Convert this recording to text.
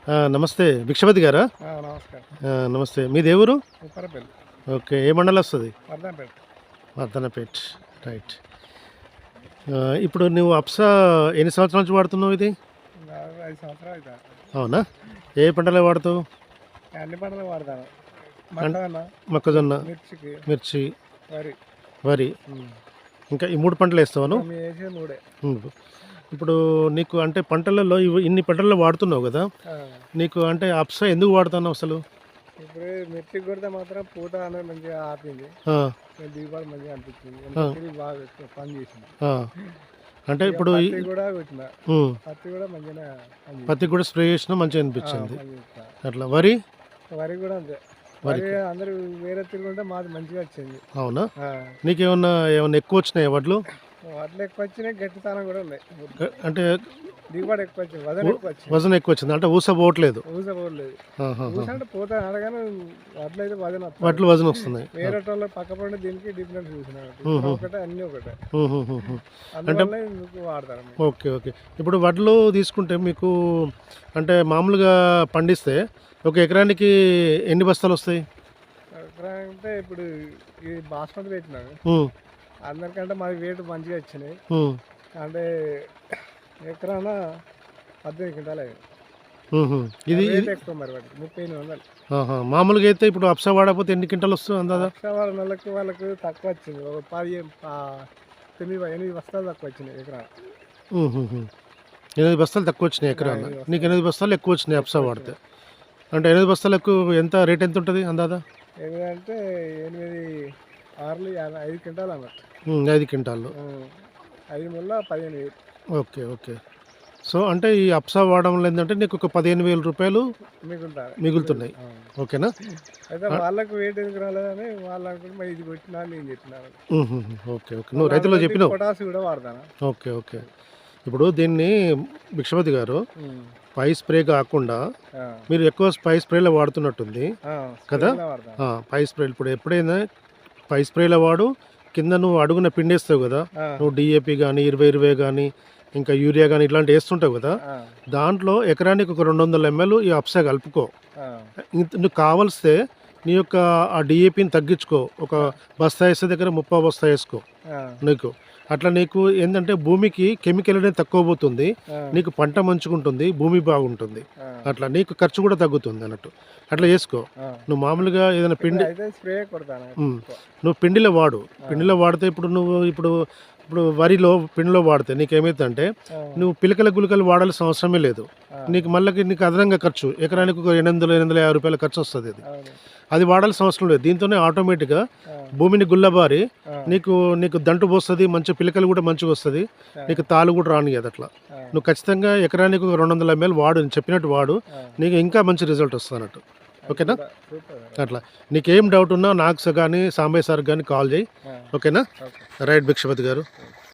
నమస్తే భిక్షపతి గారా? నమస్కారం. నమస్తే. మీది ఏ ఊరు? ఉప్పరపల్లి. ఓకే. ఏ మండలం వస్తుంది? వర్ధనపేట. వర్ధనపేట్. రైట్. ఇప్పుడు నువ్వు అప్సా ఎన్ని సంవత్సరాల నుంచి వాడుతున్నావు ఇది? 5 సంవత్సరాలు అవుతుంది. అవునా? ఏ పంటలో వాడుతావు? అన్ని పంటలు వాడతాను. మొక్కజొన్న, మిర్చికి, మిర్చి, వరి. వరి, ఇంకా ఈ 3 పంటలు వేస్తావు నువ్వు? మేము వేసేది 3. ఇప్పుడు నీకు అంటే పంటలలో ఇన్ని పంటల్లో వాడుతున్నావు కదా, నీకు అంటే అప్సా ఎందుకు వాడుతున్నావు అసలు? ఇప్పుడు మిర్చికి కొడితే మాత్రం పూత అనేది మంచిగా ఆపింది, దిగుబడి మంచిగా అనిపించింది, బాగా పని చేసింది. అంటే ఇప్పుడు పత్తి కూడా మంచిగా పత్తి కూడా స్ప్రే చేసినా మంచిగా అనిపించింది. అట్లా వరి వరి కూడా అంతే. వరి అందరూ వేరే తిరుగుంటే మాది మంచిగా వచ్చింది. అవునా? నీకేమన్నా ఎక్కువ వచ్చినాయి వడ్లు? వడ్లు ఎక్కువ వచ్చినాయి, గట్టితనం కూడా ఉన్నాయి. అంటే దిగుబడి ఎక్కువ వచ్చింది, వజన్ ఎక్కువ వచ్చింది. అంటే ఊసపోవట్లేదు. అంటే పోతా అడగానే వడ్లు అయితే వడ్లు వజన్ వస్తున్నాయి. వేరే వాళ్ళ పక్క పండు దీనికి డిఫరెన్స్ చూసినాడు. ఒకటే అన్ని ఒకటే అంటే వాడతారు. Okay okay. ఇప్పుడు వడ్లు తీసుకుంటే మీకు అంటే మామూలుగా పండిస్తే ఒక ఎకరానికి ఎన్ని బస్తాలు వస్తాయి? ఎకరా అంటే ఇప్పుడు ఈ బాస్మతి పెట్టినాడు అందరికంటే మాది వెయిట్ మంచిగా వచ్చినాయి. అంటే ఎకరాన 18 క్వింటాలు ఇది ఎక్కువ మరి 3800. మామూలుగా అయితే ఇప్పుడు అప్సా వాడకపోతే ఎన్ని క్వింటాలు వస్తుంది అందాదా? అప్సా వాళ్ళకు తక్కువ వచ్చింది, ఒక 8 బస్తాలు తక్కువ వచ్చినాయి ఎకరా. 8 బస్తాలు తక్కువ వచ్చినాయి ఎకరాన. నీకు 8 బస్తాలు ఎక్కువ వచ్చినాయి అప్సా వాడితే. అంటే 8 బస్తాలకు ఎంత రేట్ ఎంత ఉంటుంది అందాదా? అంటే 8 5 క్వింటాలు అన్నట్టు. 5 క్వింటాలు 5 ముళ్ళ 15,000. Okay okay. సో అంటే ఈ అప్సా వాడడం ఏంటంటే నీకు ఒక 15,000 రూపాయలు మిగులుతున్నాయి. ఓకేనా? అయితే వాళ్ళకు వెయిట్ ఎందుకు రాలేదని వాళ్ళు అనుకుంటే ఇది కొట్టినా నేను చెప్పినాను. Okay okay. నువ్వు రైతులో చెప్పినావు. పొటాస్ కూడా వాడతాను. Okay okay. ఇప్పుడు దీన్ని భిక్షపతి గారు పై స్ప్రే కాకుండా మీరు ఎక్కువ పై స్ప్రేలో వాడుతున్నట్టుంది కదా? పై స్ప్రే ఇప్పుడు ఎప్పుడైనా పై స్ప్రేలో వాడు, కింద నువ్వు అడుగున పిండేస్తావు కదా, నువ్వు డిఏపి కానీ 20-20 కానీ ఇంకా యూరియా కానీ ఇట్లాంటి వేస్తుంటావు కదా, దాంట్లో ఎకరానికి ఒక 200 ml ఈ అప్సా కలుపుకో. నువ్వు కావలిస్తే నీ యొక్క ఆ డిఏపిని తగ్గించుకో, ఒక బస్తా వేసే దగ్గర 30 బస్తా వేసుకో నీకు. అట్లా నీకు ఏంటంటే భూమికి కెమికల్ అనేది తక్కువ పోతుంది, నీకు పంట మంచుకుంటుంది, భూమి బాగుంటుంది. అట్లా నీకు ఖర్చు కూడా తగ్గుతుంది అన్నట్టు. అట్లా చేసుకో. నువ్వు మామూలుగా ఏదైనా పిండి నువ్వు పిండిలో వాడు. పిండిలో వాడితే ఇప్పుడు వరిలో పిండిలో వాడితే నీకేమైతుందంటే నువ్వు పిలకల గుళికలు వాడాల్సిన అవసరమే లేదు. నీకు అదనంగా ఖర్చు ఎకరానికి ఒక 800-850 రూపాయల ఖర్చు వస్తుంది. అది వాడాల్సిన అవసరం లేదు. దీంతోనే ఆటోమేటిక్గా భూమిని గుల్లబారి నీకు దంటు పోస్తుంది, మంచి పిలకలు కూడా మంచిగా వస్తుంది, నీకు తాలు కూడా రానియదు. అట్లా నువ్వు ఖచ్చితంగా ఎకరానికి ఒక 200 ml వాడు, నేను చెప్పినట్టు వాడు, నీకు ఇంకా మంచి రిజల్ట్ వస్తుంది అన్నట్టు. ఓకేనా? అట్లా నీకేం డౌట్ ఉన్నా నాకు కానీ సాంబయ్య సార్ కానీ కాల్ చేయి. ఓకేనా? రైట్ భిక్షపతి గారు.